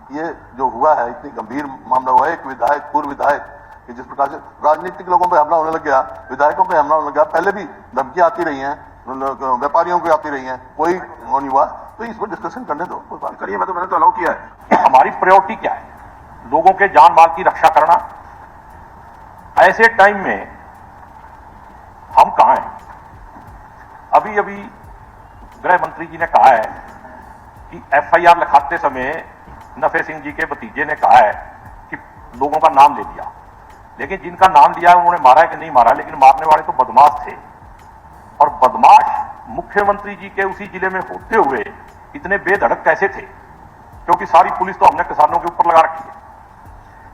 ये जो हुआ है इतनी गंभीर मामला हुआ है, एक विधायक, पूर्व विधायक कि जिस प्रकार से राजनीतिक लोगों पे हमला होने लग गया, विधायकों पे हमला होने लग गया, पहले भी धमकियां आती रही हैं, व्यापारियों को आती रही हैं, कोई वो नहीं हुआ, तो इस पर डिस्कशन करने दो, कोई बात करिए। मैंने तो अलाउ किया है। हमारी प्रायोरिटी क्या है? लोगों के जान माल की रक्षा करना। ऐसे टाइम में हम कहां हैं? अभी अभी गृह मंत्री जी ने कहा है कि एफआईआर लिखाते समय नफे सिंह जी के भतीजे ने कहा है कि लोगों का नाम ले लिया, लेकिन जिनका नाम लिया है उन्होंने मारा है कि नहीं मारा, लेकिन मारने वाले तो बदमाश थे। और बदमाश मुख्यमंत्री जी के उसी जिले में होते हुए इतने बेधड़क कैसे थे? क्योंकि सारी पुलिस तो हमने किसानों के ऊपर लगा रखी है,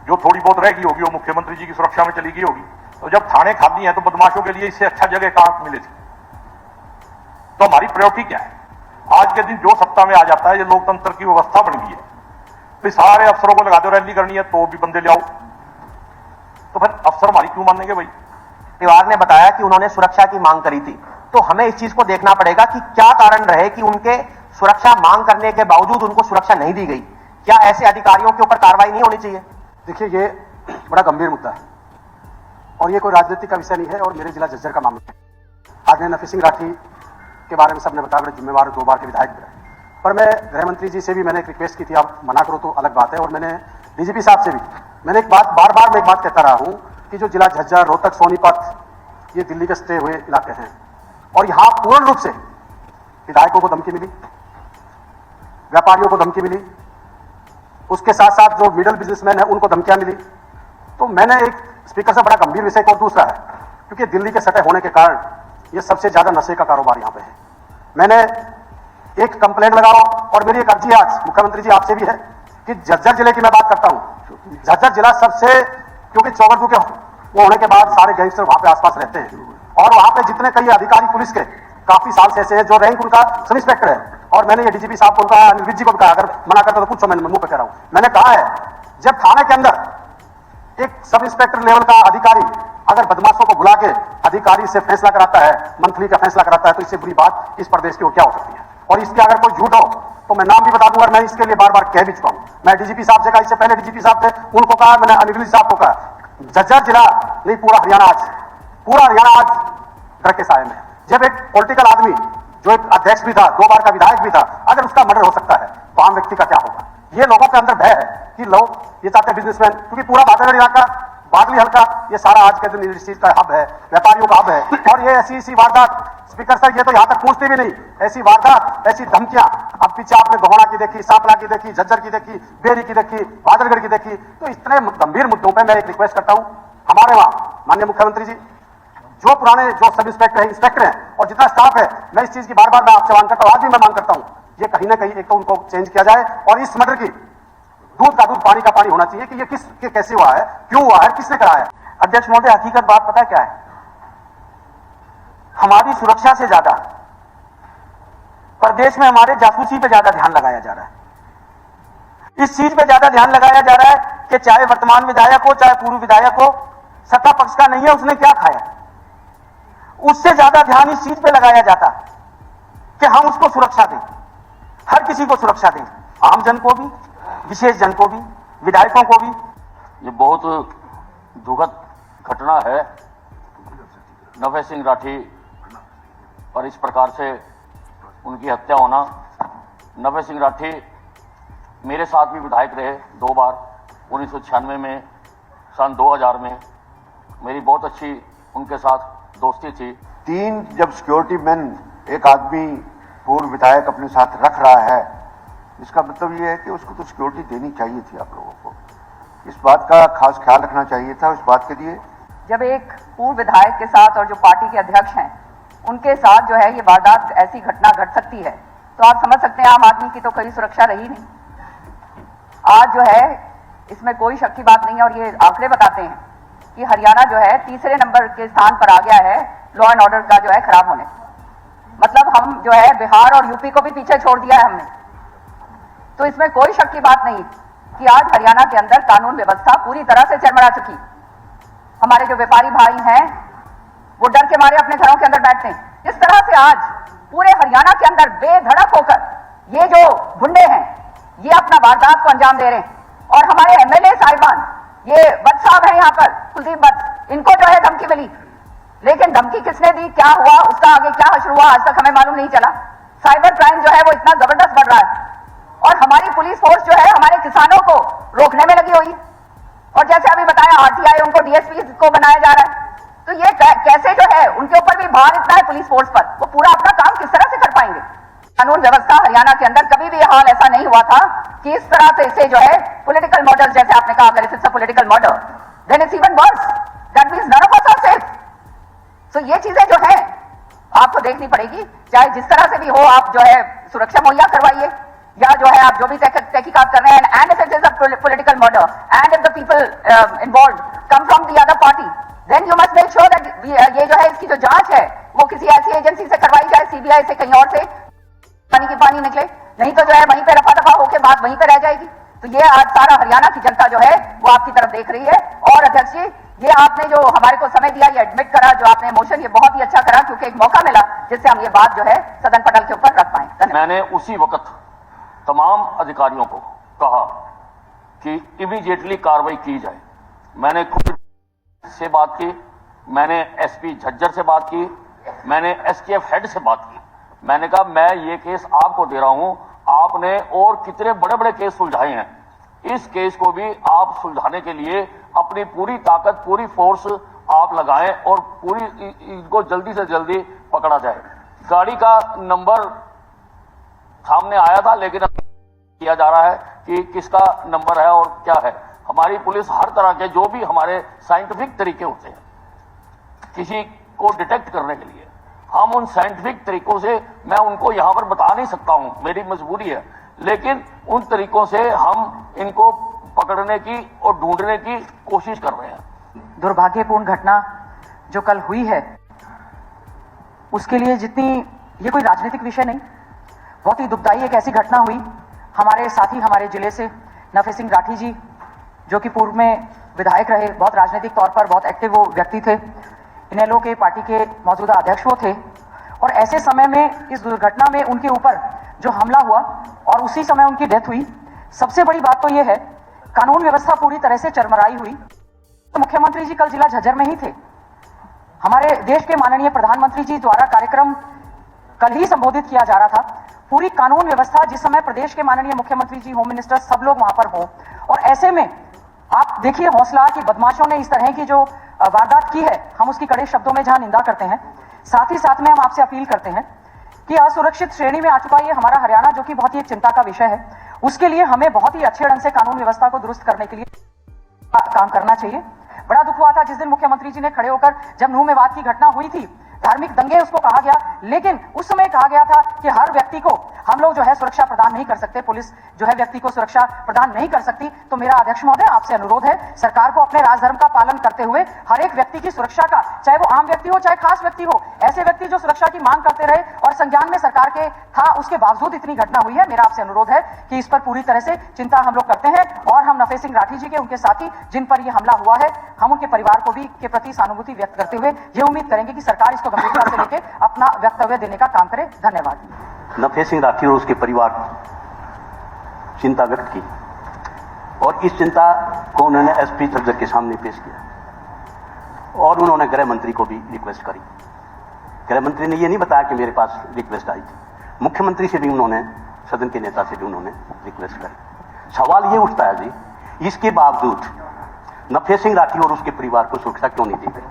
जो थोड़ी बहुत रह गई होगी वो मुख्यमंत्री जी की सुरक्षा में चली गई होगी। तो जब थाने खाली हैं तो बदमाशों के लिए इससे अच्छा जगह कहां मिले थी? तो हमारी प्रायोरिटी क्या है? आज के दिन जो सत्ता में आ जाता है, ये लोकतंत्र की व्यवस्था बन गई है, फिर सारे अफसरों को लगा दो, रैली करनी है तो भी बंदे ले आओ, तो फिर अफसर हमारी क्यों मानेंगे भाई? परिवार ने बताया कि उन्होंने सुरक्षा की मांग करी थी, तो हमें इस चीज को देखना पड़ेगा कि क्या कारण रहे कि उनके सुरक्षा मांग करने के बावजूद उनको सुरक्षा नहीं दी गई। क्या ऐसे अधिकारियों के ऊपर कार्रवाई नहीं होनी चाहिए? देखिए, ये बड़ा गंभीर मुद्दा है और ये कोई राजनीति का विषय नहीं है और मेरे जिला झज्जर का मामला है। आज ने नफी सिंह राठी के बारे में सबने बताया, बड़े जिम्मेवार 2 बार के विधायक भी रहे, पर मैं गृह मंत्री जी से भी मैंने एक रिक्वेस्ट की थी, आप मना करो तो अलग बात है, और मैंने डीजीपी साहब से भी मैंने एक बात बार बार मैं एक बात कहता रहा हूं कि जो जिला झज्जर, रोहतक, सोनीपत, ये दिल्ली के सटे हुए इलाके हैं और यहां पूर्ण रूप से विधायकों को धमकी मिली, व्यापारियों को धमकी मिली, उसके साथ साथ जो मिडिल बिजनेसमैन है उनको धमकियां मिली। तो मैंने एक स्पीकर से बड़ा गंभीर विषय को, दूसरा है क्योंकि दिल्ली के सटे होने के कारण ये सबसे ज्यादा नशे का कारोबार यहां पे है। मैंने एक कंप्लेंट लगाओ और मेरी एक अर्जी आज मुख्यमंत्री जी आपसे भी है कि झज्जर जिले की मैं बात करता हूं, झज्जर जिला सबसे, क्योंकि चौगरदू के वो होने के बाद सारे गैंगस्टर वहां पे आसपास रहते हैं और वहां पे जितने कई अधिकारी पुलिस के काफी साल से ऐसे हैं जो रैंक उनका सब इंस्पेक्टर है, और मैंने ये डीजीपी साहब को उनका, अनिल जी को भी कहा, अगर मना करता तो पूछो, मैंने मुंह पे कह रहा हूं, मैंने कहा है जब थाने के अंदर एक सब इंस्पेक्टर लेवल का अधिकारी अगर बदमाशों को बुला के अधिकारी से फैसला कराता है, मंथली का फैसला कराता है, तो इससे बुरी बात इस प्रदेश की और क्या हो सकती है? और इसके अगर कोई झूठ हो तो मैं नाम भी बता दूंगा, मैं इसके लिए बार बार कह भी चुका हूं। मैं डीजीपी साहब से कहा, इससे पहले डीजीपी साहब थे उनको कहा, मैंने अनिल साहब को कहा, झज्जर जिला नहीं पूरा हरियाणा आज डर के साए में। जब एक पॉलिटिकल आदमी जो एक अध्यक्ष भी था, 2 बार का विधायक भी था, अगर उसका मर्डर हो सकता है तो आम व्यक्ति का क्या होगा? ये लोगों के अंदर भय है कि लोग ये चाहते बिजनेसमैन, क्योंकि पूरा बादलगढ़ इलाका, बादली हल्का, ये सारा आज के दिन इस चीज का हब है, व्यापारियों का हब है, और ये ऐसी वारदात, स्पीकर साहब ये तो यहां तक पहुंचती भी नहीं, ऐसी वारदात, ऐसी धमकियां, अब पीछे आपने गोहना की देखी, सांपला की देखी, झज्जर की देखी, बेरी की देखी, बादलगढ़ की देखी। तो इतने गंभीर मुद्दों पर मैं एक रिक्वेस्ट करता हूं, हमारे वहां माननीय मुख्यमंत्री जी, जो पुराने जो सब इंस्पेक्टर हैं और जितना स्टाफ है, मैं इस चीज की बार बार मैं आपसे मांग करता हूं, आज भी मैं मांग करता हूं, ये कहीं ना कहीं एक तो उनको चेंज किया जाए, और इस मर्डर की दूध का दूध पानी का पानी होना चाहिए कि ये कैसे हुआ है, क्यों हुआ है, किसने कराया है। अध्यक्ष महोदय, हकीकत बात पता क्या है? हमारी सुरक्षा से ज्यादा प्रदेश में हमारे जासूसी पे ज्यादा ध्यान लगाया जा रहा है। इस चीज पे ज्यादा ध्यान लगाया जा रहा है कि चाहे वर्तमान विधायक हो चाहे पूर्व विधायक हो, सत्ता पक्ष का नहीं है, उसने क्या खाया, उससे ज्यादा ध्यान इस चीज पे लगाया जाता कि हम उसको सुरक्षा दें, हर किसी को सुरक्षा दें, आम जन को भी, विशेष जन को भी, विधायकों को भी। ये बहुत दुखद घटना है नफे सिंह राठी पर इस प्रकार से उनकी हत्या होना। नफे सिंह राठी मेरे साथ भी विधायक रहे 2 बार, 1996 में, सन 2000 में मेरी बहुत अच्छी उनके साथ दोस्ती थी। 3 जब सिक्योरिटी मैन एक आदमी पूर्व विधायक अपने साथ रख रहा है, इसका मतलब ये है कि उसको तो सिक्योरिटी देनी चाहिए थी। आप लोगों को इस बात का खास ख्याल रखना चाहिए था। इस बात के लिए जब एक पूर्व विधायक के साथ और जो पार्टी के अध्यक्ष हैं उनके साथ जो है ये वारदात, ऐसी घटना घट सकती है, तो आप समझ सकते हैं आम आदमी की तो कोई सुरक्षा रही नहीं। आज जो है इसमें कोई शक की बात नहीं है, और ये आंकड़े बताते हैं कि हरियाणा जो है 3रे नंबर के स्थान पर आ गया है लॉ एंड ऑर्डर का जो है खराब होने। मतलब हम जो है बिहार और यूपी को भी पीछे छोड़ दिया है हमने। तो इसमें कोई शक की बात नहीं कि आज हरियाणा के अंदर कानून व्यवस्था पूरी तरह से चरमरा चुकी। हमारे जो व्यापारी भाई हैं वो डर के मारे अपने घरों के अंदर बैठते हैं। जिस तरह से आज पूरे हरियाणा के अंदर बेधड़क होकर ये जो गुंडे हैं ये अपना वारदात को अंजाम दे रहे हैं। और हमारे एमएलए साहिबान, ये वत्स साहब हैं यहाँ पर, कुलदीप वत्स, इनको जो है धमकी मिली, लेकिन धमकी किसने दी, क्या हुआ, उसका आगे क्या हश्र हुआ, आज तक हमें मालूम नहीं चला। साइबर क्राइम जो है वो इतना जबरदस्त बढ़ रहा है और हमारी पुलिस फोर्स जो है हमारे किसानों को रोकने में लगी हुई, और जैसे अभी बताया आरटीआई उनको डीएसपी को बनाया जा रहा है। तो ये कैसे जो है उनके ऊपर भी भार इतना है पुलिस फोर्स पर, वो पूरा अपना काम किस तरह से कर पाएंगे। कानून व्यवस्था हरियाणा के अंदर कभी भी हाल ऐसा नहीं हुआ था कि इस तरह से इसे जो है पॉलिटिकल मर्डर, जैसे आपने कहा, अगर it's a political murder then it's even worse, that means none of us are safe. So ये चीजें जो है आपको देखनी पड़ेगी, चाहे जिस तरह से भी हो, आप जो है सुरक्षा मुहैया करवाइए या जो है आप जो भी तहकीकात कर रहे हैं, and if it is a political murder and if the people involved come from the other party, then you must make sure that ये जो है इसकी जो जांच है वो किसी ऐसी एजेंसी से करवाई जाए, सीबीआई से, कहीं और से, पानी की पानी निकले, नहीं तो जो है वहीं पे रफा दफा होकर बात वहीं पे रह जाएगी। तो ये आज सारा हरियाणा की जनता जो है वो आपकी तरफ देख रही है। और अध्यक्ष जी, ये आपने जो हमारे को समय दिया, ये एडमिट करा, जो आपने मोशन, ये बहुत ही अच्छा करा, क्योंकि एक मौका मिला जिससे हम ये बात जो है सदन पटल के ऊपर रख पाए। मैंने उसी वक्त तमाम अधिकारियों को कहा कि इमीडिएटली कार्रवाई की जाए। मैंने खुद से बात की, मैंने एसपी झज्जर से बात की, मैंने एसटीएफ हेड से बात की। मैंने कहा मैं ये केस आपको दे रहा हूं, आपने और कितने बड़े बड़े केस सुलझाए हैं, इस केस को भी आप सुलझाने के लिए अपनी पूरी ताकत, पूरी फोर्स आप लगाएं और पूरी इनको जल्दी से जल्दी पकड़ा जाए। गाड़ी का नंबर सामने आया था, लेकिन किया जा रहा है कि किसका नंबर है और क्या है। हमारी पुलिस हर तरह के जो भी हमारे साइंटिफिक तरीके होते हैं किसी को डिटेक्ट करने के लिए, हम उन साइंटिफिक तरीकों से, मैं उनको यहां पर बता नहीं सकता हूं, मेरी मजबूरी है, लेकिन उन तरीकों से हम इनको पकड़ने की और ढूंढने की कोशिश कर रहे हैं। दुर्भाग्यपूर्ण घटना जो कल हुई है उसके लिए जितनी, ये कोई राजनीतिक विषय नहीं, बहुत ही दुखदाई एक ऐसी घटना हुई। हमारे साथी, हमारे जिले से नफे सिंह राठी जी, जो कि पूर्व में विधायक रहे, बहुत राजनीतिक तौर पर बहुत एक्टिव वो व्यक्ति थे, इनेलो के पार्टी के मौजूदा अध्यक्ष वो थे, और ऐसे समय में इस दुर्घटना में उनके ऊपर जो हमला हुआ और उसी समय उनकी डेथ हुई। सबसे बड़ी बात तो यह है, कानून व्यवस्था पूरी तरह से चरमराई हुई। तो मुख्यमंत्री जी कल जिला झज्जर में ही थे। हमारे देश के माननीय प्रधानमंत्री जी द्वारा कार्यक्रम कल ही संबोधित किया जा रहा था। पूरी कानून व्यवस्था, जिस समय प्रदेश के माननीय मुख्यमंत्री जी, होम मिनिस्टर, सब लोग वहां पर हो, और ऐसे में आप देखिए हौसला कि बदमाशों ने इस तरह की जो वारदात की है, हम उसकी कड़े शब्दों में जहां निंदा करते हैं, साथ ही साथ में हम आपसे अपील करते हैं कि असुरक्षित श्रेणी में आ चुका ये हमारा हरियाणा, जो कि बहुत ही एक चिंता का विषय है, उसके लिए हमें बहुत ही अच्छे ढंग से कानून व्यवस्था को दुरुस्त करने के लिए काम करना चाहिए। बड़ा दुख हुआ था जिस दिन मुख्यमंत्री जी ने खड़े होकर, जब नूह मेवात की घटना हुई थी, धार्मिक दंगे उसको कहा गया, लेकिन उस समय कहा गया था कि हर व्यक्ति को हम लोग जो है सुरक्षा प्रदान नहीं कर सकते, पुलिस जो है व्यक्ति को सुरक्षा प्रदान नहीं कर सकती। तो मेरा अध्यक्ष महोदय आपसे अनुरोध है, सरकार को अपने राजधर्म का पालन करते हुए हर एक व्यक्ति की सुरक्षा का, चाहे वो आम व्यक्ति हो चाहे खास व्यक्ति हो, ऐसे व्यक्ति जो सुरक्षा की मांग करते रहे और संज्ञान में सरकार के था, उसके बावजूद इतनी घटना हुई है। मेरा आपसे अनुरोध है कि इस पर पूरी तरह से चिंता हम लोग करते हैं, और हम नफे सिंह राठी जी के, उनके साथी जिन पर यह हमला हुआ है, हम उनके परिवार को भी के प्रति सहानुभूति व्यक्त करते हुए ये उम्मीद करेंगे कि सरकार इसको गंभीरता से लेकर अपना वक्तव्य देने का काम करे। धन्यवाद। नफे सिंह राठी और उसके परिवार चिंता व्यक्त की, और इस चिंता को उन्होंने एसपी झज्जर के सामने पेश किया, और उन्होंने गृह मंत्री को भी रिक्वेस्ट करी। गृह मंत्री ने यह नहीं बताया कि मेरे पास रिक्वेस्ट आई थी, मुख्यमंत्री से भी उन्होंने, सदन के नेता से भी उन्होंने रिक्वेस्ट करी। सवाल ये उठता है जी, इसके बावजूद नफे सिंह राठी और उसके परिवार को सुरक्षा क्यों नहीं दी गई?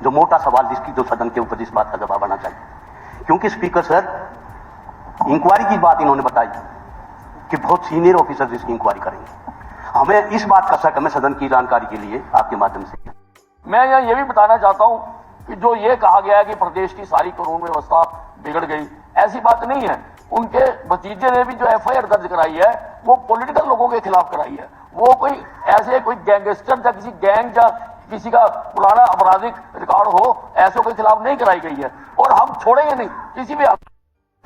जो मोटा सवाल जिसकी जो सदन के ऊपर इस बात का जवाब आना चाहिए, क्योंकि स्पीकर सर इंक्वायरी की बात इन्होंने बताई कि बहुत सीनियर ऑफिसर इसकी इंक्वायरी करेंगे। हमें इस बात का शक, हमें सदन की जानकारी के लिए आपके माध्यम से मैं यह भी बताना चाहता हूं कि जो ये कहा गया है कि प्रदेश की सारी कानून व्यवस्था बिगड़ गई, ऐसी बात नहीं है। उनके भतीजे ने भी जो एफआईआर दर्ज कराई है वो पॉलिटिकल लोगों के खिलाफ कराई है। वो कोई ऐसे कोई गैंगस्टर या किसी गैंग या किसी का पुराना आपराधिक रिकॉर्ड हो, ऐसों के खिलाफ नहीं कराई गई है, और हम छोड़ेंगे नहीं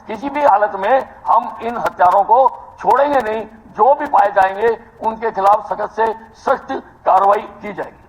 किसी भी हालत में हम इन हत्यारों को छोड़ेंगे नहीं। जो भी पाए जाएंगे उनके खिलाफ सख्त से सख्त कार्रवाई की जाएगी।